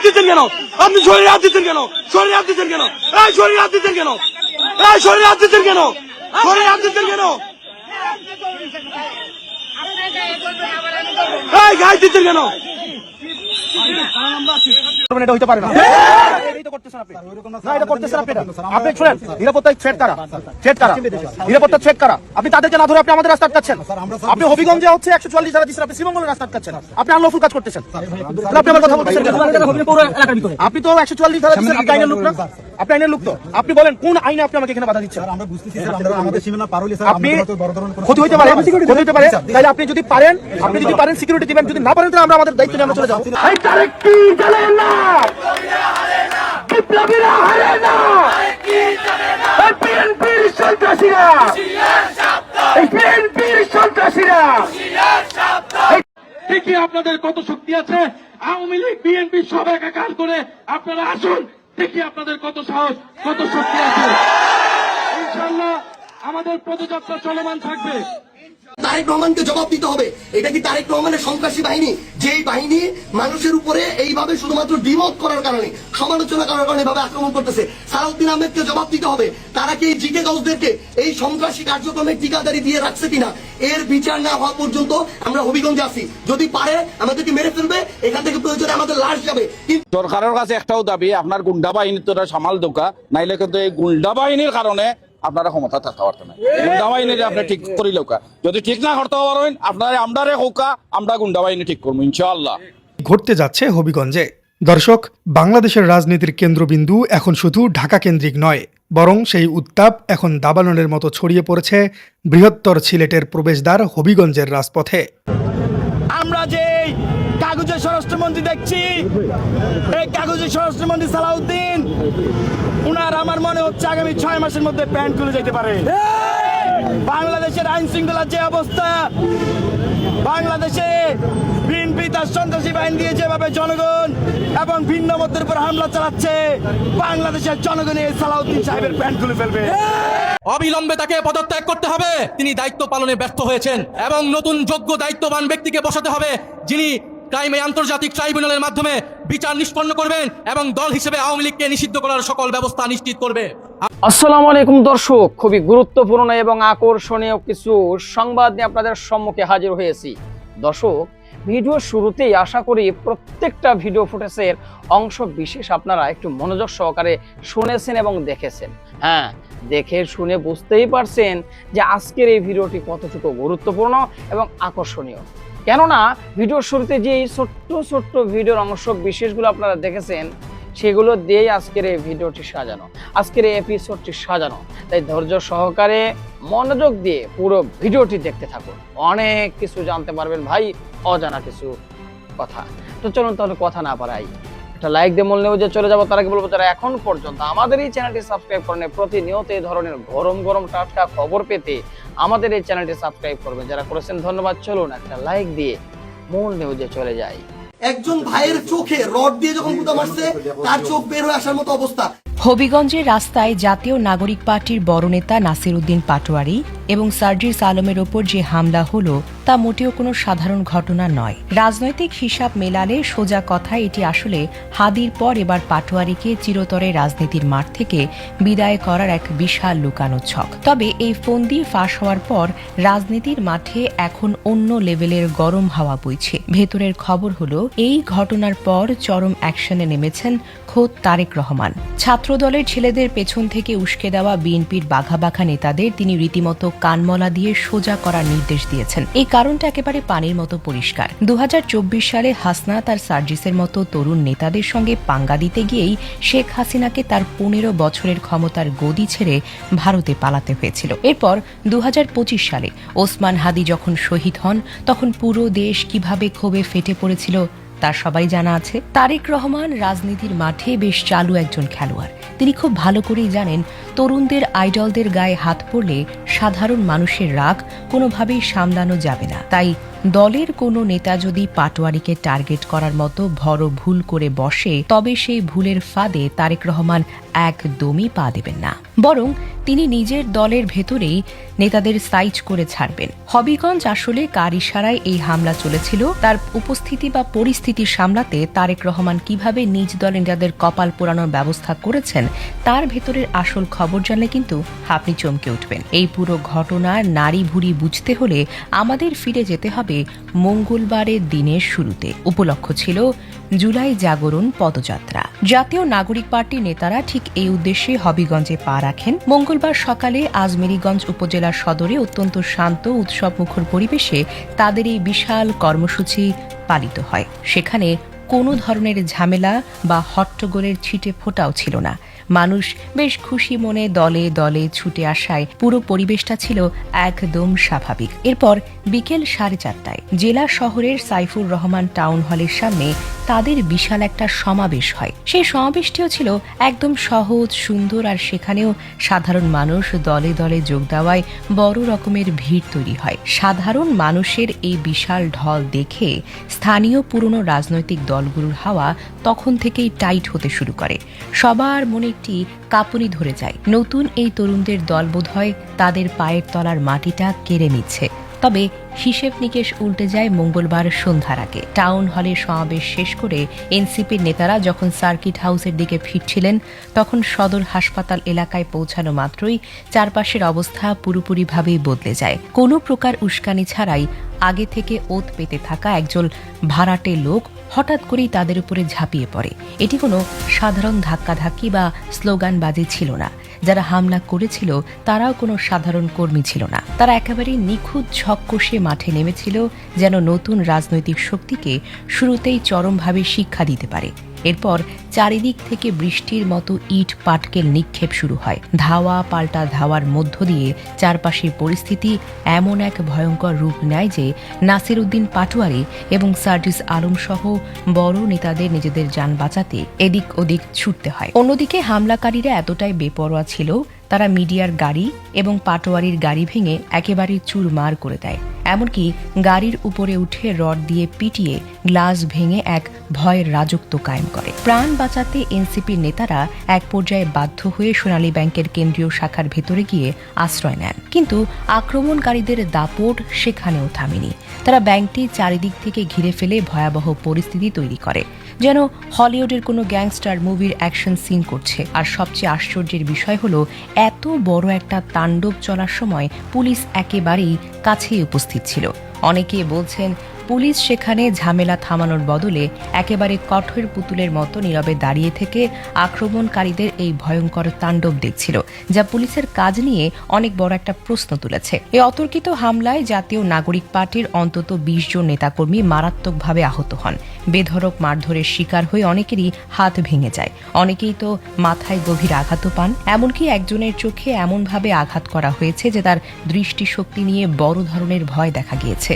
দিচ্ছেন কেন? আপনি শরীরে হাত দিচ্ছেন কেন? শরীরে হাত দিচ্ছেন কেন? এই শরীরে হাত দিচ্ছেন কেন? এই শরীরে হাত দিচ্ছেন কেন? শরীরে হাত দিচ্ছেন কেন? এই গায়ে দিচ্ছেন কেন? এটা হইতে পারে না। এই তো করতেছেন আপনি। না, এটা করতেছেন আপনি না। আপনি শুনেন, নিরাপত্তায় থ্রেট কারা? থ্রেট কারা? নিরাপত্তা থ্রেট কারা? আপনি তাদেরকে না ধরে আপনি আমাদের রাস্তা আটকাচ্ছেন। আপনি হবিগঞ্জে হচ্ছে 144 ধারা দিচ্ছেন, আপনি শ্রীমঙ্গলের রাস্তা আটকাচ্ছেন। আপনি আনলফুল কাজ করতেছেন। তাহলে আপনি আমার কথা বলতেছেন কেন? আপনি তো 144 ধারা দিচ্ছেন, আপনি আইনের লোক না? আপনি আইনের লোক তো। আপনি বলেন কোন আইনে আপনি আমাকে এখানে বাধা দিচ্ছেন? আমরা বুঝতেছি স্যার, আমরা আমাদের সীমানা পার হইলে স্যার আপনি আমাদের হয়তো বড় ধরনের কোনো ক্ষতি হইতে পারে, ক্ষতি হইতে পারে। তাহলে আপনি যদি পারেন সিকিউরিটি দিবেন, যদি না পারেন তাহলে আমরা আমাদের দায়িত্ব নিয়ে আমরা চলে যাবো। এই তারেক কি জানে না? বিপ্লবীরা হারে না। এই বিএনপির সন্ত্রাসীরা, এই বিএনপির সন্ত্রাসীরা। দেখি আপনাদের কত শক্তি আছে। আওয়ামী লীগ বিএনপি সব একাকার করে আপনারা আসুন, দেখি আপনাদের কত সাহস, কত শক্তি আছে। ইনশাআল্লাহ আমাদের পদযাত্রা চলমান থাকবে। তারেক রহমানকে জবাব দিতে হবে। এটা কি তারেক রহমানের সন্ত্রাসী বাহিনী, যেই বাহিনী মানুষের উপরে এইভাবে শুধুমাত্র দ্বিমত করার কারণে, সমালোচনা করার কারণে এভাবে আক্রমণ করতেছে? সালাউদ্দিন আহমেদকে জবাব দিতে হবে। তারা কি এই জিকে গাউসদেরকে এই সন্ত্রাসী কার্যক্রমে ঠিকাদারি দিয়ে রাখছে কিনা, এর বিচার না হওয়া পর্যন্ত আমরা হবিগঞ্জে আছি। যদি পারে আমাদেরকে মেরে ফেলবে, এখান থেকে প্রয়োজনে আমাদের লাশ যাবে। সরকারের কাছে একটাও দাবি, আপনার গুন্ডা বাহিনীর তোরা সামাল দোকা নাইলে কিন্তু এই গুন্ডা বাহিনীর কারণে আপনারা ক্ষমতা থাকতে পারতেন না। গুন্ডা বাহিনী আপনি ঠিক করিলেও যদি ঠিক না করতে পারেন, আপনারা আমরারে হোকা, আমরা গুন্ডা বাহিনী ঠিক করবো ইনশাআল্লাহ। ঘটতে যাচ্ছে হবিগঞ্জে। দর্শক, বাংলাদেশের রাজনীতির কেন্দ্রবিন্দু এখন শুধু ঢাকা কেন্দ্রিক নয়, বরং সেই উত্তাপ এখন দাবানলের মতো ছড়িয়ে পড়েছে বৃহত্তর সিলেটের প্রবেশদ্বার হবিগঞ্জের রাজপথে। আমরা যে কাগজের স্বরাষ্ট্রমন্ত্রী দেখছি, এই কাগজের স্বরাষ্ট্রমন্ত্রী সালাউদ্দিন, উনার আমার মনে হচ্ছে আগামী 6 মাসের মধ্যে প্যান্ট খুলে যেতে পারে। বাংলাদেশের আইন শৃঙ্খলার যে অবস্থা, বাংলাদেশে বিএনপি তার সন্ত্রাসী বাহিনী দিয়ে যেভাবে জনগণ এবং ভিন্ন মতের উপর হামলা চালাচ্ছে, বাংলাদেশের জনগণের সালাউদ্দিন সাহেবের প্যান্ট খুলে ফেলবে। অবিলম্বে তাকে পদত্যাগ করতে হবে। তিনি দায়িত্ব পালনে ব্যর্থ হয়েছেন এবং নতুন যোগ্য দায়িত্ববান ব্যক্তিকে বসাতে হবে, যিনি ক্রাইমে আন্তর্জাতিক ট্রাইব্যুনালের মাধ্যমে বিচার নিষ্পন্ন করবেন এবং দল হিসেবে আওয়ামী লীগকে নিষিদ্ধ করার সকল ব্যবস্থা নিশ্চিত করবে। আসসালামু আলাইকুম দর্শক, খুবই গুরুত্বপূর্ণ এবং আকর্ষণীয় কিছু সংবাদ নিয়ে আপনাদের সম্মুখে হাজির হয়েছি। দর্শক, ভিডিও শুরুতেই আশা করি প্রত্যেকটা ভিডিও ফুটেজের অংশ বিশেষ আপনারা একটু মনোযোগ সহকারে শুনেছেন এবং দেখেছেন। হ্যাঁ, দেখে শুনে বুঝতেই পারছেন যে আজকের এই ভিডিওটি কতটুকু গুরুত্বপূর্ণ এবং আকর্ষণীয়। কেননা ভিডিওর শুরুতে যে এই ছোট্ট ছোট্ট ভিডিওর অংশ বিশেষগুলো আপনারা দেখেছেন, সেগুলো দিয়েই আজকের এই ভিডিওটি সাজানো, আজকের এই এপিসোডটি সাজানো। তাই ধৈর্য সহকারে মনোযোগ দিয়ে পুরো ভিডিওটি দেখতে থাকুন, অনেক কিছু জানতে পারবেন ভাই, অজানা কিছু কথা। তো চলুন তাহলে কথা না বাড়াই, একটা লাইক দিয়ে মূল নিউজে চলে যাবো। তার আগে বলবো, যারা এখন পর্যন্ত আমাদের এই চ্যানেলটি সাবস্ক্রাইব করেন, প্রতিনিয়ত এই ধরনের গরম গরম টাটকা খবর পেতে আমাদের এই চ্যানেলটি সাবস্ক্রাইব করবেন। যারা করেছেন ধন্যবাদ। চলুন একটা লাইক দিয়ে মূল নিউজে চলে যাই। একজন ভাইয়ের চোখে রড দিয়ে যখন গুঁতা মারছে, তার চোখ বের হয়ে আসার মতো অবস্থা। হবিগঞ্জের রাস্তায় জাতীয় নাগরিক পার্টির বড় নেতা নাসির উদ্দিন পাটোয়ারি এবং সার্জিস আলমের ওপর যে হামলা হলো তা মোটেও কোনো সাধারণ ঘটনা নয়। রাজনৈতিক হিসাব মেলালে সোজা কথা, এটি আসলে হাদির পর এবার পাটোয়ারিকে চিরতরে রাজনীতির মাঠ থেকে বিদায় করার এক বিশাল লুকানো ছক। তবে এই ফন্দি ফাঁস হওয়ার পর রাজনীতির মাঠে এখন অন্য লেভেলের গরম হাওয়া বইছে। ভেতরের খবর হলো, এই ঘটনার পর চরম অ্যাকশনে নেমেছেন খোদ তারেক রহমান। ছাত্রদলের ছেলেদের পেছন থেকে উস্কে দেওয়া বিএনপির বাঘা বাঘা নেতাদের তিনি রীতিমতো কানমলা দিয়ে সোজা করার নির্দেশ দিয়েছেন। এই কারণটা একেবারে পানির মতো পরিষ্কার। 2024 সালে হাসনাত আর সার্জিসের মতো তরুণ নেতাদের সঙ্গে পাঙ্গা দিতে গিয়েই শেখ হাসিনাকে তার 15 বছরের ক্ষমতার গদি ছেড়ে ভারতে পালাতে হয়েছিল। এরপর 2025 সালে ওসমান হাদি যখন শহীদ হন, তখন পুরো দেশ কিভাবে ক্ষোভে ফেটে পড়েছিল তা সবাই জানা আছে। তারেক রহমান রাজনীতির মাঠে বেশ চালু একজন খেলোয়াড়। তিনি খুব ভালো করেই জানেন, তরুণদের আইডলদের গায়ে হাত পড়লে সাধারণ মানুষের রাগ কোনোভাবেই সামলানো যাবে না। তাই দলের কোনো নেতা যদি পাটোয়ারিকে টার্গেট করার মতো বড় ভুল করে বসে, তবে সেই ভুলের ফাঁদে তারেক রহমান একদমই পা দেবেন না। বরং তিনি নিজের দলের ভেতরেই নেতাদের সাইজ করে ছাড়বেন। হবিগঞ্জ আসলে কার ইশারায় এই হামলা চলেছিল, তার উপস্থিতি বা পরিস্থিতি সামলাতে তারেক রহমান কিভাবে নিজ দলের নেতাদের কপাল পোড়ানোর ব্যবস্থা করেছেন, তার ভেতরের আসল খবর জানলে কিন্তু আপনি চমকে উঠবেন। এই পুরো ঘটনার নাড়ি ভুড়ি বুঝতে হলে আমাদের ফিরে যেতে হবে মঙ্গলবারের দিনের শুরুতে। উপলক্ষ ছিল জুলাই জাগরণ পদযাত্রা। জাতীয় নাগরিক পার্টির নেতারা ঠিক এই উদ্দেশ্যে হবিগঞ্জে পা রাখেন। মঙ্গলবার সকালে আজমেরীগঞ্জ উপজেলা সদরে অত্যন্ত শান্ত উৎসবমুখর পরিবেশে তাদের এই বিশাল কর্মসূচি পালিত হয়। সেখানে কোনো ধরনের ঝামেলা বা হট্টগোলের ছিটে ফোঁটাও ছিল না। মানুষ বেশ খুশি মনে দলে দলে ছুটে আসায় পুরো পরিবেশটা ছিল একদম স্বাভাবিক। এরপর বিকেল 4:30টায় জেলা শহরের সাইফুর রহমান টাউন হলের সামনে তাদের বিশাল একটা সমাবেশ হয়। সেই সমাবেশটিও ছিল একদম সহজ সুন্দর, আর সেখানেও সাধারণ মানুষ দলে দলে যোগ দেওয়ায় বড় রকমের ভিড় তৈরি হয়। সাধারণ মানুষের এই বিশাল ঢল দেখে স্থানীয় পুরনো রাজনৈতিক দলগুলোর হাওয়া তখন থেকেই টাইট হতে শুরু করে। সবার মনে একটি কাঁপুনি ধরে যায়। নতুন এই তরুণদের দল বোধহয় তাদের পায়ের তলার মাটিটা কেড়ে নিচ্ছে। তবে হিসেব নিকেশ উল্টে যায় মঙ্গলবার সন্ধ্যার আগে। টাউন হলে সমাবেশ শেষ করে এনসিপির নেতারা যখন সার্কিট হাউসের দিকে ফিরছিলেন, তখন সদর হাসপাতাল এলাকায় পৌঁছানো মাত্রই চারপাশের অবস্থা পুরোপুরিভাবেই বদলে যায়। কোনো প্রকার উস্কানি ছাড়াই আগে থেকে ওত পেতে থাকা একজন ভাড়াটে লোক হঠাৎ করেই তাদের উপরে ঝাঁপিয়ে পড়ে। এটি কোনো সাধারণ ধাক্কাধাক্কি বা স্লোগানবাজি ছিল না। যারা হামলা করেছিল তারাও কোনো সাধারণ কর্মী ছিল না। তারা একেবারে নিখুঁত ছক কষে মাঠে নেমেছিল, যেন নতুন রাজনৈতিক শক্তিকে শুরুতেই চরমভাবে শিক্ষা দিতে পারে। এরপর চারিদিক থেকে বৃষ্টির মতো ইট পাটকেল নিক্ষেপ শুরু হয়। ধাওয়া পাল্টা ধাওয়ার মধ্য দিয়ে চারপাশের পরিস্থিতি এমন এক ভয়ঙ্কর রূপ নেয় যে নাসির উদ্দিন পাটোয়ারি এবং সার্জিস আলম সহ বড় নেতাদের নিজেদের যান বাঁচাতে এদিক ওদিক ছুটতে হয়। অন্যদিকে হামলাকারীরা এতটাই বেপরোয়া ছিল, তারা মিডিয়ার গাড়ি এবং পাটোয়ারির গাড়ি ভেঙে একেবারে চুরমার করে দেয়। এমনকি গাড়ির উপরে উঠে রড দিয়ে পিটিয়ে গ্লাস ভেঙে এক ভয়ের রাজত্ব কায়েম করে। প্রাণ বাঁচাতে এনসিপির নেতারা এক পর্যায়ে বাধ্য হয়ে সোনালী ব্যাংকের কেন্দ্রীয় শাখার ভেতরে গিয়ে আশ্রয় নেন। কিন্তু আক্রমণকারীদের দাপট সেখানেও থামেনি। তারা ব্যাংকটি চারিদিক থেকে ঘিরে ফেলে ভয়াবহ পরিস্থিতি তৈরি করে, যেন হলিউডের কোনো গ্যাংস্টার মুভির অ্যাকশন সিন করছে। আর সবচেয়ে আশ্চর্যের বিষয় হলো, এত বড় একটা তাণ্ডব চলার সময় পুলিশ একেবারেই কাছেই উপস্থিত ছিল। অনেকে বলছেন পুলিশ সেখানে ঝামেলা থামানোর বদলে একেবারে কঠোর পুতুলের মতো নীরবে দাঁড়িয়ে থেকে আক্রমণকারীদের এই ভয়ঙ্কর তাণ্ডব দেখছিল, যা পুলিশের কাজ নিয়ে অনেক বড় একটা প্রশ্ন তুলেছে। এই অতর্কিত হামলায় জাতীয় নাগরিক পার্টির অন্তত 20 জন নেতাকর্মী মারাত্মকভাবে আহত হন। বেধড়ক মারধরের শিকার হয়ে অনেকেরই হাত ভেঙে যায়, অনেকেই তো মাথায় গভীর আঘাতও পান। এমনকি একজনের চোখে এমনভাবে আঘাত করা হয়েছে যে তার দৃষ্টিশক্তি নিয়ে বড় ধরনের ভয় দেখা গিয়েছে।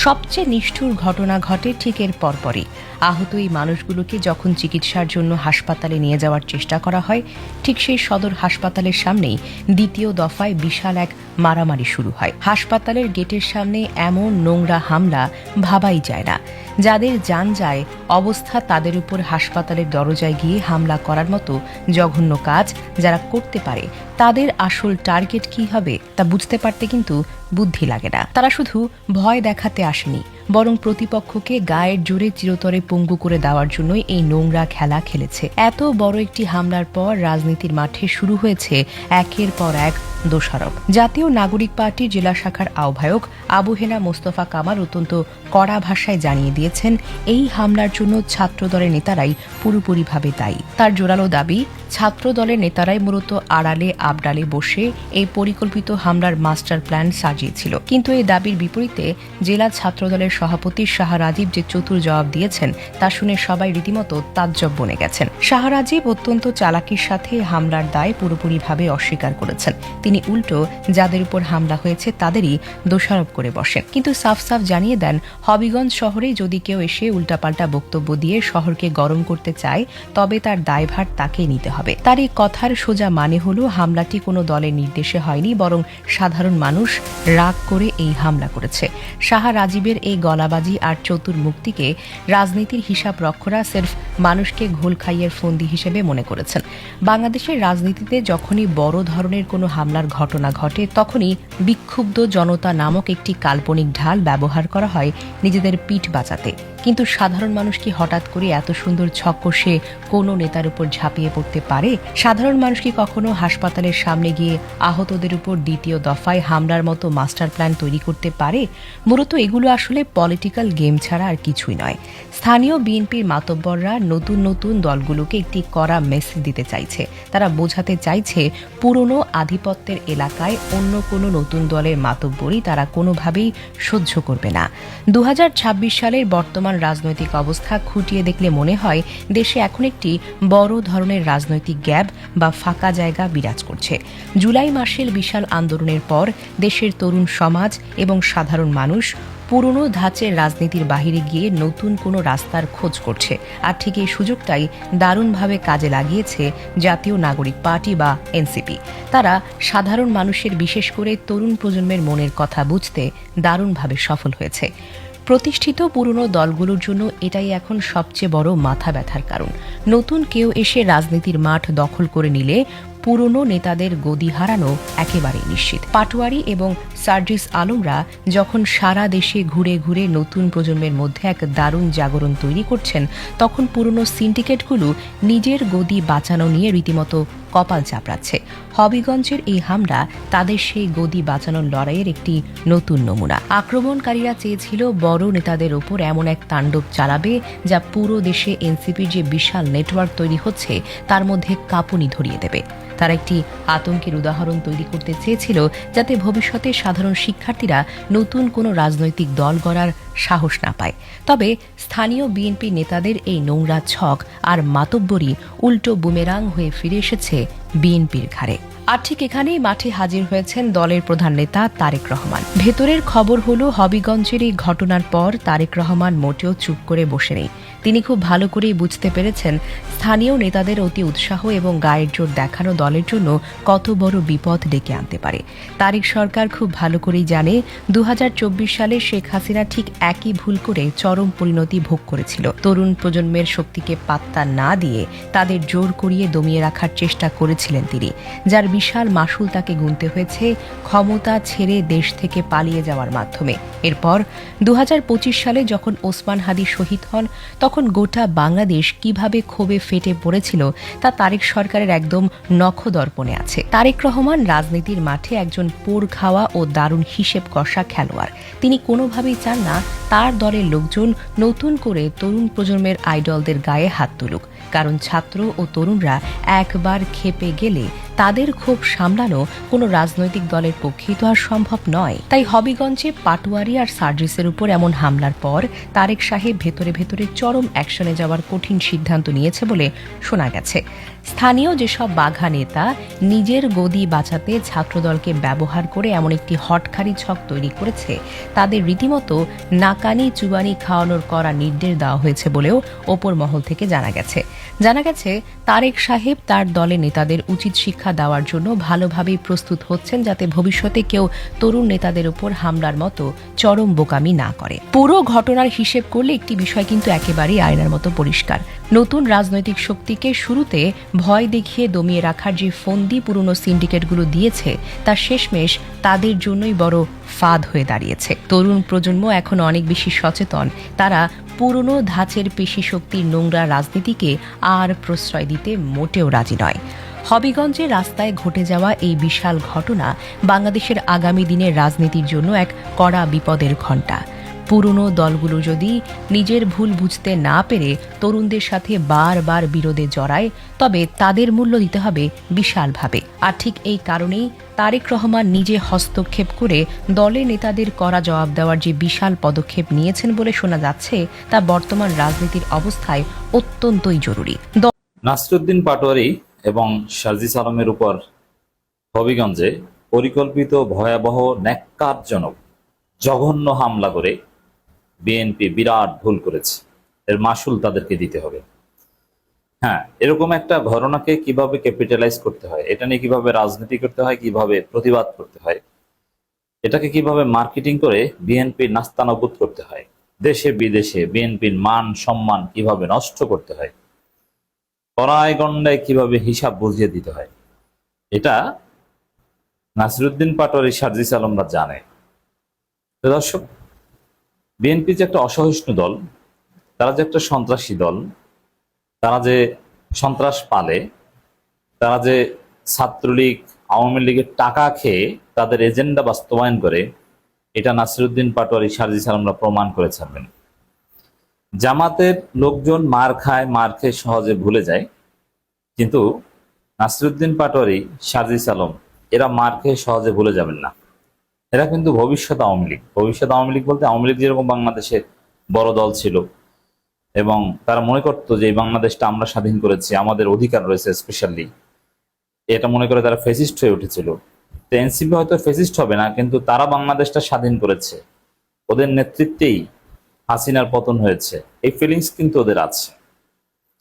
সবচেয়ে নিষ্ঠুর ঘটনা ঘটে ঠিক এর পরপরই। আহত এই মানুষগুলোকে যখন চিকিৎসার জন্য হাসপাতালে নিয়ে যাওয়ার চেষ্টা করা হয়, ঠিক সেই সদর হাসপাতালের সামনেই দ্বিতীয় দফায় বিশাল এক মারামারি শুরু হয়। হাসপাতালের গেটের সামনে এমন নোংরা হামলা ভাবাই যায় না। যাদের জান যায় অবস্থা, তাদের উপর হাসপাতালের দরজায় গিয়ে হামলা করার মতো জঘন্য কাজ যারা করতে পারে, তাদের আসল টার্গেট কি হবে তা বুঝতে পারতে কিন্তু বুদ্ধি লাগে না। তারা শুধু ভয় দেখাতে আসেনি, বরং প্রতিপক্ষকে গায়ের জোরে চিরতরে পঙ্গু করে দেওয়ার জন্যই এই নোংরা খেলা খেলেছে। এত বড় একটি হামলার পর রাজনীতির মাঠে শুরু হয়েছে একের পর এক দোষারোপ। জাতীয় নাগরিক পার্টির জেলা শাখার আহ্বায়ক আবু হেনা মোস্তফা কামাল অত্যন্ত কড়া ভাষায় জানিয়ে দিয়েছেন, এই হামলার জন্য ছাত্র দলের নেতারাই পুরোপুরিভাবে দায়ী। তার জোরালো দাবি, ছাত্র দলের নেতারাই মূলত আড়ালে আবডালে বসে এই পরিকল্পিত হামলার মাস্টার প্ল্যান সাজিয়েছিল। কিন্তু এই দাবির বিপরীতে জেলা ছাত্র দলের সভাপতি শাহ রাজীব যে চতুর জবাব দিয়েছেন, তা শুনে সবাই রীতিমতো তাজ্জব বনে গেছেন। শাহ রাজীব অত্যন্ত চালাকির সাথে হামলার দায় পুরোপুরিভাবে অস্বীকার করেছেন। তিনি তিনি উল্টো যাদের উপর হামলা হয়েছে তাদেরই দোষারোপ করে বসেন। কিন্তু সাফ সাফ জানিয়ে দেন, হবিগঞ্জ শহরে যদি কেউ এসে উল্টাপাল্টা বক্তব্য দিয়ে শহরকে গরম করতে চায় তবে তার দায়ভার তাকেই নিতে হবে। তার এই কথার সোজা মানে হলো হামলাটি কোনো দলের নির্দেশে হয়নি, বরং সাধারণ মানুষ রাগ করে এই হামলা করেছে। শাহ রাজীবের এই গলাবাজি আর চতুর মুক্তিকে রাজনীতির হিসাব রক্ষকরা সির্ফ মানুষকে ঘোল খাইয়ের ফন্দি হিসেবে মনে করেছেন। বাংলাদেশের রাজনীতিতে যখনই বড় ধরনের কোনো হামলার ঘটনা ঘটে তখনই বিক্ষুব্ধ জনতা নামক একটি কাল্পনিক ঢাল ব্যবহার করা হয় নিজেদের পিঠ বাঁচাতে। কিন্তু সাধারণ মানুষ কি হঠাৎ করে এত সুন্দর ছক কষে কোনো নেতার উপর ঝাঁপিয়ে পড়তে পারে? সাধারণ মানুষ কি কখনো হাসপাতালের সামনে গিয়ে আহতদের উপর দ্বিতীয় দফায় হামলার মতো মাস্টার প্ল্যান তৈরি করতে পারে? মূলত এগুলো আসলে পলিটিক্যাল গেম ছাড়া আর কিছুই নয়। স্থানীয় বিএনপির মাতব্বররা নতুন নতুন দলগুলোকে একটি কড়া মেসেজ দিতে চাইছে। তারা বোঝাতে চাইছে পুরনো আধিপত্যের এলাকায় অন্য কোনো নতুন দলের মাতব্বরই তারা কোনোভাবেই সহ্য করবে না। 2026 সালের বর্তমান রাজনৈতিক অবস্থা খুঁটিয়ে দেখলে মনে হয় দেশে এখন একটি বড় ধরনের রাজনৈতিক গ্যাপ বা ফাঁকা জায়গা বিরাজ করছে। জুলাই মাসের বিশাল আন্দোলনের পর দেশের তরুণ সমাজ এবং সাধারণ মানুষ পুরনো ধাঁচের রাজনীতির বাহিরে গিয়ে নতুন কোনো রাস্তার খোঁজ করছে। আর ঠিক এই সুযোগটাই দারুণভাবে কাজে লাগিয়েছে জাতীয় নাগরিক পার্টি বা এনসিপি। তারা সাধারণ মানুষের, বিশেষ করে তরুণ প্রজন্মের মনের কথা বুঝতে দারুণভাবে সফল হয়েছে। প্রতিষ্ঠিত পুরনো দলগুলোর জন্য এটাই এখন সবচেয়ে বড় মাথা ব্যথার কারণ। নতুন কেউ এসে রাজনীতির মাঠ দখল করে নিলে পুরনো নেতাদের গদি হারানো একেবারেই নিশ্চিত। পাটোয়ারি এবং সার্জিস আলমরা যখন সারা দেশে ঘুরে ঘুরে নতুন প্রজন্মের মধ্যে এক দারুণ জাগরণ তৈরি করছেন, তখন পুরনো সিন্ডিকেটগুলো নিজের গদি বাঁচানো নিয়ে রীতিমতো কপাল চাপড়াচ্ছে। হবিগঞ্জের এই হামলা তাদের সেই গদি বাঁচানোর লড়াইয়ের একটি নতুন নমুনা। আক্রমণকারীরা চেয়েছিল বড় নেতাদের ওপর এমন এক তাণ্ডব চালাবে যা পুরো দেশে এনসিপির যে বিশাল নেটওয়ার্ক তৈরি হচ্ছে তার মধ্যে কাঁপুনি ধরিয়ে দেবে। তারা একটি আতঙ্কের উদাহরণ তৈরি করতে চেয়েছিল যাতে ভবিষ্যতে সাধারণ শিক্ষার্থীরা নতুন কোনো রাজনৈতিক দল গড়ার সাহস না পায়। তবে স্থানীয় বিএনপি নেতাদের এই নোংরা ছক আর মাতব্বরি উল্টো বুমেরাং হয়ে ফিরে এসেছে বিএনপির ঘাড়ে। আর ঠিক এখানেই মাঠে হাজির হয়েছেন দলের প্রধান নেতা তারেক রহমান। ভেতরের খবর হলো, হবিগঞ্জের এই ঘটনার পর তারেক রহমান মোটেও চুপ করে বসে নেই। তিনি খুব ভালো করেই বুঝতে পেরেছেন স্থানীয় নেতাদের অতি উৎসাহ এবং গায়ের জোর দেখানো দলের জন্য কত বড় বিপদ ডেকে আনতে পারে। তারেক সরকার খুব ভালো করেই জানে 2024 সালে শেখ হাসিনা ঠিক একই ভুল করে চরম পরিণতি ভোগ করেছিল। তরুণ প্রজন্মের শক্তিকে পাত্তা না দিয়ে তাদের জোর করিয়ে দমিয়ে রাখার চেষ্টা করেছিলেন তিনি, যার বিশাল মাসুল তাকে গুনতে হয়েছে ক্ষমতা ছেড়ে দেশ থেকে পালিয়ে যাওয়ার মাধ্যমে। এরপর 2025 সালে যখন ওসমান হাদি শহীদ হন, তখন গোটা বাংলাদেশ কিভাবে ক্ষোভে ফেটে পড়েছিল তা তারেক সরকারের একদম নখদর্পণে আছে। তারেক রহমান রাজনীতির মাঠে একজন পোড় খাওয়া ও দারুণ হিসেব কষা খেলোয়াড়। তিনি কোনোভাবেই চান না তার দলের লোকজন নতুন করে তরুণ প্রজন্মের আইডলদের গায়ে হাত তুলুক, কারণ ছাত্র ও তরুণরা একবার ক্ষেপে গেলে তাদের ক্ষোভ সামলানো কোনো রাজনৈতিক দলের পক্ষেই তো আর সম্ভব নয়। তাই হবিগঞ্জে পাটোয়ারি আর সার্জিসের উপর এমন হামলার পর তারেক সাহেব ভেতরে ভেতরে চরম অ্যাকশনে যাওয়ার কঠিন সিদ্ধান্ত নিয়েছে বলে শোনা গেছে। স্থানীয় যেসব বাঘা নেতা নিজের গদি বাঁচাতে ছাত্রদলকে ব্যবহার করে এমন একটি হটখারি ছক তৈরি করেছে, তাদের রীতিমতো নাকানি চুবানি খাওয়ানোর করা নির্দেশ দেওয়া হয়েছে বলেও ওপর মহল থেকে জানা গেছে। তারেক সাহেব তার দলের নেতাদের উচিত শিক্ষা দেওয়ার জন্য ভালোভাবেই প্রস্তুত হচ্ছেন, যাতে ভবিষ্যতে কেউ তরুণ নেতাদের উপর হামলার মতো চরম বোকামি না করে। পুরো ঘটনার হিসেব করলে একটি বিষয় কিন্তু একেবারেই আয়নার মতো পরিষ্কার। নতুন রাজনৈতিক শক্তিকে শুরুতে ভয় দেখিয়ে দমিয়ে রাখার যে ফন্দি পুরনো সিন্ডিকেটগুলো দিয়েছে, তা শেষমেশ তাদের জন্যই বড় ফাঁদ হয়ে দাঁড়িয়েছে। তরুণ প্রজন্ম এখন অনেক বেশি সচেতন। তারা পুরনো ধাঁচের পেশি শক্তির নোংরা রাজনীতিকে আর প্রশ্রয় দিতে মোটেও রাজি নয়। হবিগঞ্জের রাস্তায় ঘটে যাওয়া এই বিশাল ঘটনা বাংলাদেশের আগামী দিনের রাজনীতির জন্য এক কড়া বিপদের ঘণ্টা। পুরনো দলগুলো যদি নিজের ভুল বুঝতে না পেরে তরুণদের সাথে বারবার বিরোধে জড়ায়, তবে তাদের মূল্য দিতে হবে বিশালভাবে। আর ঠিক এই কারণেই তারেক রহমান নিজে হস্তক্ষেপ করে দলের নেতাদের কড়া জবাব দেওয়ার যে বিশাল পদক্ষেপ নিয়েছেন বলে শোনা যাচ্ছে, তা বর্তমান রাজনীতির অবস্থায় অত্যন্তই জরুরি। নাসিরউদ্দিন পাটোয়ারি এবং সার্জিস আলমের উপর হবিগঞ্জে পরিকল্পিত, ভয়াবহ, ন্যাক্কারজনক, জঘন্য হামলা করে বিএনপি বিরাট ভুল করেছে। এর মাসুল তাদেরকে দিতে হবে। হ্যাঁ, এরকম একটা ঘটনাকে কিভাবে ক্যাপিটালাইজ করতে হয়, এটা নিয়ে কিভাবে রাজনীতি করতে হয়, কিভাবে প্রতিবাদ করতে হয়, এটাকে কিভাবে মার্কেটিং করে বিএনপির নাস্তানাবুদ করতে হয়, দেশে বিদেশে বিএনপির মান সম্মান কিভাবে নষ্ট করতে হয়, পরায় গণ্ডায় কিভাবে হিসাব বুঝিয়ে দিতে হয়, এটা নাসিরউদ্দিন পাটোয়ারি, সার্জিস আলমরা জানে। তো দর্শক, বিএনপি যে একটা অসহিষ্ণু দল, তারা যে একটা সন্ত্রাসী দল, তারা যে সন্ত্রাস পালে, তারা যে ছাত্রলীগ আওয়ামী লীগের টাকা খেয়ে তাদের এজেন্ডা বাস্তবায়ন করে, এটা নাসিরউদ্দিন পাটোয়ারি, সার্জিস আলমরা প্রমাণ করে ছাড়বেন। জামাতের লোকজন মার খায়, মার খেয়ে সহজে ভুলে যায়, কিন্তু নাসিরউদ্দিন পাটোয়ারি, সার্জিস আলম এরা মার খেয়ে সহজে ভুলে যাবেন না। এরা কিন্তু ভবিষ্যৎ আওয়ামী লীগ। ভবিষ্যৎ আওয়ামী লীগ বলতে আওয়ামী লীগ যেরকম বাংলাদেশের বড় দল ছিল এবং তারা মনে করতো যে এই বাংলাদেশটা আমরা স্বাধীন করেছি, আমাদের অধিকার রয়েছে, স্পেশালি এটা মনে করে তারা ফেসিস্ট হয়ে উঠেছিল। তো এনসিপি হয়তো ফেসিস্ট হবে না, কিন্তু তারা বাংলাদেশটা স্বাধীন করেছে, ওদের নেতৃত্বেই হাসিনার পতন হয়েছে, এই ফিলিংস কিন্তু ওদের আছে।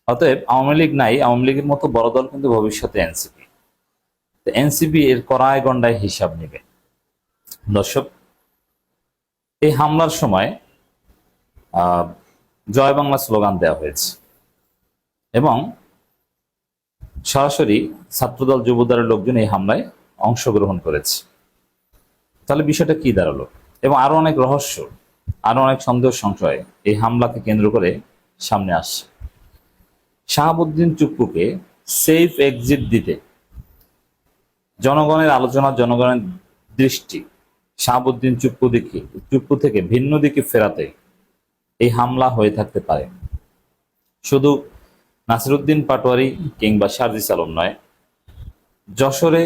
অতএব আওয়ামী লীগ নাই, আওয়ামী লীগের মতো বড় দল কিন্তু ভবিষ্যতে এনসিপি। তো এনসিপি এর কড়ায় গণ্ডায় হিসাব নেবে। দর্শক, এই হামলার সময় জয় বাংলা স্লোগান দেওয়া হয়েছে এবং সরাসরি ছাত্রদল যুবদলের লোকজন এই হামলায় অংশগ্রহণ করেছে। তাহলে বিষয়টা কি দাঁড়ালো? এবং আরো অনেক রহস্য, আরো অনেক সন্দেহ সংশয় এই হামলাকে কেন্দ্র করে সামনে আসছে। শাহাবুদ্দিন চুপ্পুকে সেফ এক্সিট দিতে, জনগণের আলোচনা, জনগণের দৃষ্টি শাহাবুদ্দিন চুপ্পু থেকে ভিন্ন দিকে ফেরাতে এই হামলা হয়ে থাকতে পারে। শুধু নাসিরউদ্দিন পাটোয়ারি কিংবা সার্জিস আলম নয়, যশোরে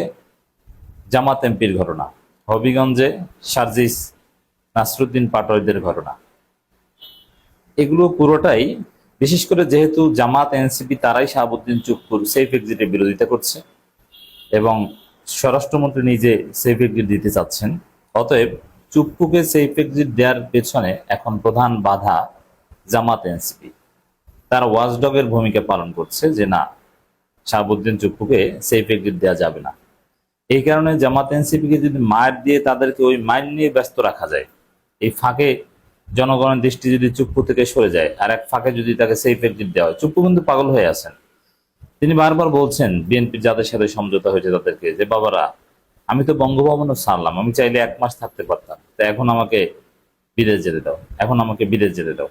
জামাত এমপির ঘটনা, হবিগঞ্জে সার্জিস নাসিরউদ্দিন পাটোয়ারিদের ঘটনা, এগুলো পুরোটাই, বিশেষ করে যেহেতু জামাত এনসিপি তারাই শাহাবুদ্দিন চুপ্পুর সেফ এক্সিটের বিরোধিতা করছে এবং স্বরাষ্ট্রমন্ত্রী নিজে সেফ এক্সিট দিতে চাচ্ছেন, অতএব চুপ্পুকে সেফ এক্সিট দেওয়ার পেছনে এখন প্রধান বাধা জামাত এনসিপি। তারা ওয়াচডগের ভূমিকা পালন করছে যে না, শাহাবুদ্দিন চুপ্পুকে সেফ এক্সিট দেওয়া যাবে না। এই কারণে জামাত এনসিপিকে যদি মার দিয়ে তাদেরকে ওই মাইন নিয়ে ব্যস্ত রাখা যায়, এই ফাঁকে জনগণের দৃষ্টি যদি চুপ্পু থেকে সরে যায়, আর এক ফাঁকে যদি তাকে সেফ এক্সিট দেওয়া হয়, চুপ্পু কিন্তু পাগল হয়ে আছেন। তিনি বারবার বলছেন বিএনপির যাদের সাথে সমঝোতা হয়েছে তাদেরকে যে বাবারা, আমি তো বঙ্গভবনও ছাড়লাম, আমি চাইলে 1 মাস থাকতে পারতাম, তো এখন আমাকে বিদেশ যেতে দাও, এখন আমাকে বিদেশ যেতে দাও।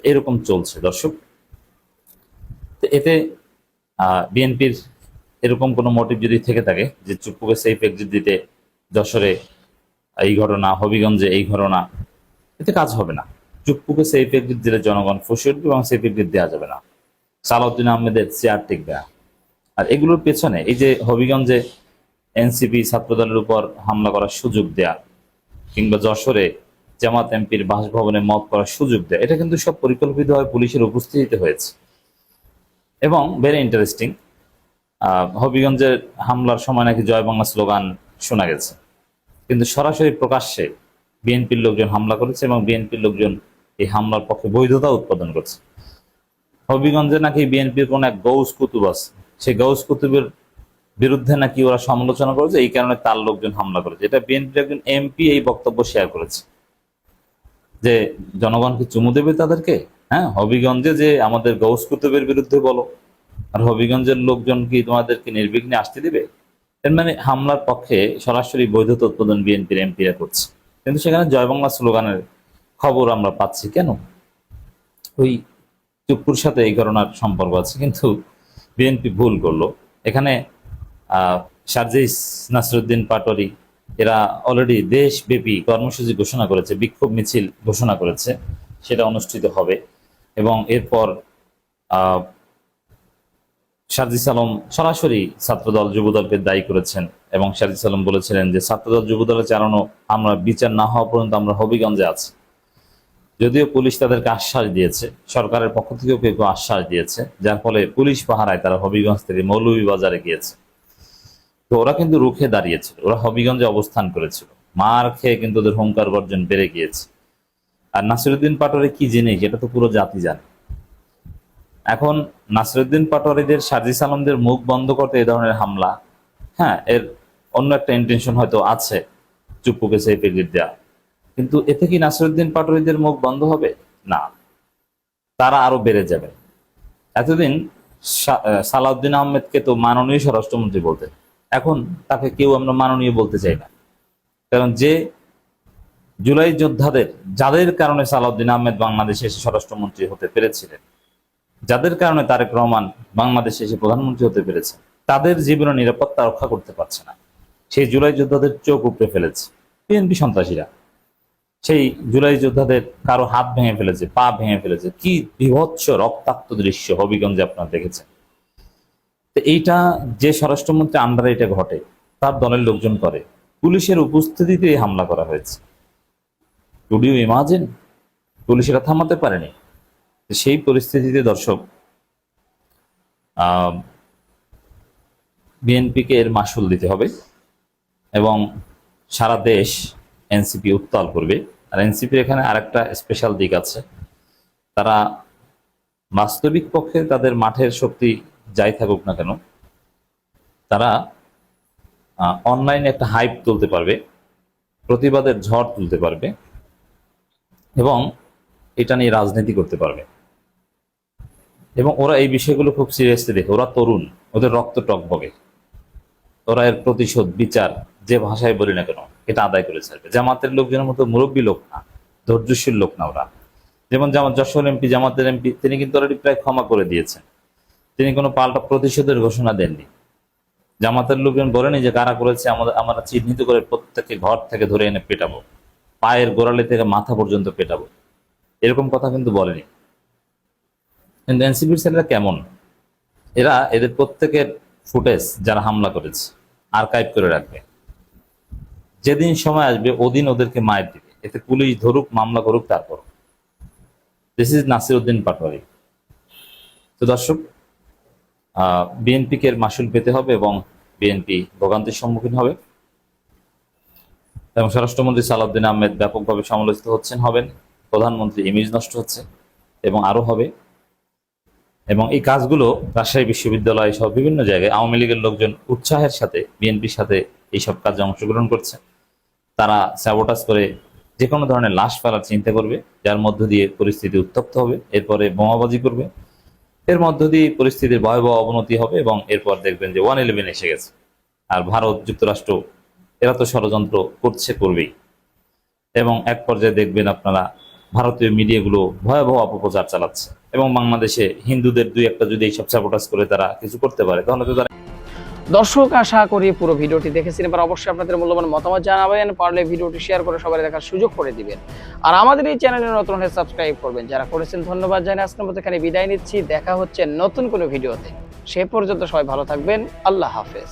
এরকম চলছে দর্শক। তো এতে বিএনপির এরকম কোনো মোটিভ যদি থেকে থাকে যে চুপ্পুকে সেফ এক্সিট দিতে, যশোরে এই ঘটনা, হবিগঞ্জে এই ঘটনা, এতে কাজ হবে না। চুপ্পুকে সেফ এক্সিট দিলে জনগণ ফুসে উঠবে এবং সেফ এক্সিট দেওয়া যাবে না, সালাউদ্দিন আহমেদের চেয়ার টিকবে না। আর এগুলোর পেছনে এই যে হবিগঞ্জে এনসিপি ছাত্রদলের উপর হামলা করার সুযোগ দেয়া কিংবা যশোরে জামাত এমপির বাসভবনে মত করার সুযোগ দেয়া, এটা কিন্তু সব পরিকল্পিতভাবে পুলিশের উপস্থিতিতে হয়েছে। এবং ভেরি ইন্টারেস্টিং, হবিগঞ্জের হামলার সময় নাকি জয় বাংলা স্লোগান শোনা গেছে, কিন্তু সরাসরি প্রকাশ্যে বিএনপির লোকজন হামলা করেছে এবং বিএনপির লোকজন এই হামলার পক্ষে বৈধতা উৎপাদন করছে। হবিগঞ্জে নাকি বিএনপির কোন এক গৌস কুতুব আছে, সেই গৌস কুতুবের বিরুদ্ধে নাকি ওরা সমালোচনা করেছে, এই কারণে তার লোকজন হামলা করেছে। এটা বিএনপির একজন এমপি এই বক্তব্য শেয়ার করেছে যে জনগণ কি চুমু দেবে তাদেরকে? হ্যাঁ, হবিগঞ্জে যে আমাদের গৌস কুতুবের বিরুদ্ধে বলো, আর হবিগঞ্জের লোকজন কি তোমাদেরকে নির্বিঘ্নে আসতে দিবে? এর মানে হামলার পক্ষে সরাসরি বৈধতা উৎপাদন বিএনপির এমপিরা করছে। কিন্তু সেখানে জয় বাংলা স্লোগানের খবর আমরা পাচ্ছি কেন? ওই চুপ্পুর সাথে এই ঘটনার সম্পর্ক আছে, কিন্তু বিএনপি ভুল করলো। এখানে সার্জিস, নাসিরউদ্দিন পাটোয়ারি এরা অলরেডি দেশব্যাপী কর্মসূচি ঘোষণা করেছে, বিক্ষোভ মিছিল ঘোষণা করেছে, সেটা অনুষ্ঠিত হবে। এবং এরপর সার্জিস আলম সরাসরি ছাত্রদল যুবদলকে দায়ী করেছেন এবং সার্জিস আলম বলেছিলেন যে ছাত্রদল যুবদলে চালানো আমরা বিচার না হওয়া পর্যন্ত আমরা হবিগঞ্জে আছি। যদিও পুলিশ তাদেরকে আশ্বাস দিয়েছে, সরকারের পক্ষ থেকেও কেউ কেউ আশ্বাস দিয়েছে, যার ফলে পুলিশ পাহারায় তারা হবিগঞ্জ থেকে মৌলভীবাজারে গিয়েছে। তো ওরা কিন্তু রুখে দাঁড়িয়েছিল, ওরা হবিগঞ্জে অবস্থান করেছিল, মার খেয়ে কিন্তু ওদের হুঙ্কার গর্জন বেড়ে গিয়েছে। আর নাসিরউদ্দিন পাটোয়ারি কি জিনিস এটা তো পুরো জাতি জানে। এখন নাসিরউদ্দিন পাটোয়ারিদের, সার্জিস আলমদের মুখ বন্ধ করতে এই ধরনের হামলা, হ্যাঁ, এর অন্য একটা ইন্টেনশন হয়তো আছে, চুপ্পুকে সেফ এক্সিট দেওয়া, কিন্তু এতে কি নাসিরউদ্দিন পাটোয়ারিদের মুখ বন্ধ হবে? না, তারা আরো বেড়ে যাবে। এতদিন সালাউদ্দিন আহমেদকে তো মাননীয় স্বরাষ্ট্রমন্ত্রী বলতেন, এখন তাকে কেউ আমরা মাননীয় বলতে চাই না। কারণ যে জুলাই যোদ্ধাদের, যাদের কারণে সালাউদ্দিন আহমেদ বাংলাদেশে এসে স্বরাষ্ট্রমন্ত্রী হতে পেরেছিলেন, যাদের কারণে তারেক রহমান বাংলাদেশে এসে প্রধানমন্ত্রী হতে পেরেছে, তাদের জীবনের নিরাপত্তা রক্ষা করতে পারছে না। সেই জুলাই যোদ্ধাদের চোখ উপড়ে ফেলেছে বিএনপি সন্ত্রাসীরা। সেই জুলাই যোদ্ধাদের কারো হাত ভেঙে ফেলেছে, পা ভেঙে ফেলেছে। কি বিভৎস রক্তাক্ত দৃশ্য হবিগঞ্জে আপনারা দেখেছেন। তো এইটা যে স্বরাষ্ট্রমন্ত্রী আন্ডারে এটা ঘটে, তার দলের লোকজন করে, পুলিশের উপস্থিতিতে এই হামলা করা হয়েছে। টু ডু ইমাজিন, পুলিশেরা থামাতে পারেনি। সেই পরিস্থিতিতে দর্শক, বিএনপিকে এর মাসুল দিতে হবে এবং সারা দেশ এনসিপি উত্তাল করবে। আর এনসিপির এখানে আরেকটা স্পেশাল দিক আছে, তারা বাস্তবিক পক্ষে তাদের মাঠের শক্তি যাই থাকুক না কেন, তারা অনলাইনে একটা হাইপ তুলতে পারবে, প্রতিবাদের ঝড় তুলতে পারবে এবং এটা নিয়ে রাজনীতি করতে পারবে। এবং ওরা এই বিষয়গুলো খুব সিরিয়াসলি দেখে। ওরা তরুণ, ওদের রক্ত টকবগে, ওরা এর প্রতিশোধ, বিচার যে ভাষায় বলি না কেন এটা আদায় করে ছাড়বে। জামাতের লোকজনের মতো মুরব্বী লোক না, ধৈর্যশীল লোক না ওরা। যেমন যশোর এমপি, জামাতের এমপি, তিনি কিন্তু অলরেডি প্রায় ক্ষমা করে দিয়েছেন, তিনি কোনো পাল্টা প্রতিশোধের ঘোষণা দেননি। জামাতের লোকজন বলেনি যে কারা করেছে আমরা চিহ্নিত করে প্রত্যেককে ঘর থেকে ধরে এনে পেটাবো, পায়ের গোড়ালি থেকে মাথা পর্যন্ত পেটাবো, এরকম কথা কিন্তু বলেনি। কিন্তু এনসিপির ছেলেরা কেমন, এরা এদের প্রত্যেকের ফুটেজ যারা হামলা করেছে আর্কাইভ করে রাখবে। যেদিন সময় আসবে ওদিন ওদেরকে মায়ের দিবে, এতে পুলিশ ধরুক, মামলা করুক, তারপর। This is Nasiruddin Patwari. তো দর্শক, বিএনপিকে এর মাসুল পেতে হবে এবং বিএনপি ভোগান্তির সম্মুখীন হবে এবং স্বরাষ্ট্রমন্ত্রী সালাউদ্দিন আহমেদ ব্যাপকভাবে সমালোচিত হবেন, প্রধানমন্ত্রী ইমেজ নষ্ট হচ্ছে এবং আরো হবে। এবং এই কাজগুলো রাজশাহী বিশ্ববিদ্যালয় সহ বিভিন্ন জায়গায় আওয়ামী লীগের লোকজন উৎসাহের সাথে বিএনপির সাথে এইসব কাজে অংশগ্রহণ করছে। তারা স্যাবোটাজ করে যে কোনো ধরনের লাশ ফেলার চিন্তা করবে, যার মধ্য দিয়ে পরিস্থিতি উত্তপ্ত হবে, এরপরে বোমাবাজি করবে, এর মধ্য দিয়ে পরিস্থিতির ভয়াবহ অবনতি হবে এবং এরপর দেখবেন যে 111 এসে গেছে। আর ভারত, যুক্তরাষ্ট্র এরা তো ষড়যন্ত্র করবেই এবং এক পর্যায়ে দেখবেন আপনারা ভারতীয় মিডিয়াগুলো ভয়াবহ অপপ্রচার চালাচ্ছে এবং বাংলাদেশে হিন্দুদের দুই একটা যদি এইসব সাপোর্টাস করে তারা কিছু করতে পারে, তাহলে তো তারা। দর্শক, আশা করি পুরো ভিডিওটি দেখেছেন। এবার অবশ্যই আপনাদের মূল্যবান মতামত জানাবেন, পারলে ভিডিওটি শেয়ার করে সবাই দেখার সুযোগ করে দিবেন। আর আমাদের এই চ্যানেলে নতুন হলে সাবস্ক্রাইব করবেন। যারা করেছেন ধন্যবাদ জানাই। আজকের মতো এখানে বিদায় নিচ্ছি, দেখা হচ্ছে নতুন কোনো ভিডিওতে। সে পর্যন্ত সবাই ভালো থাকবেন। আল্লাহ হাফেজ।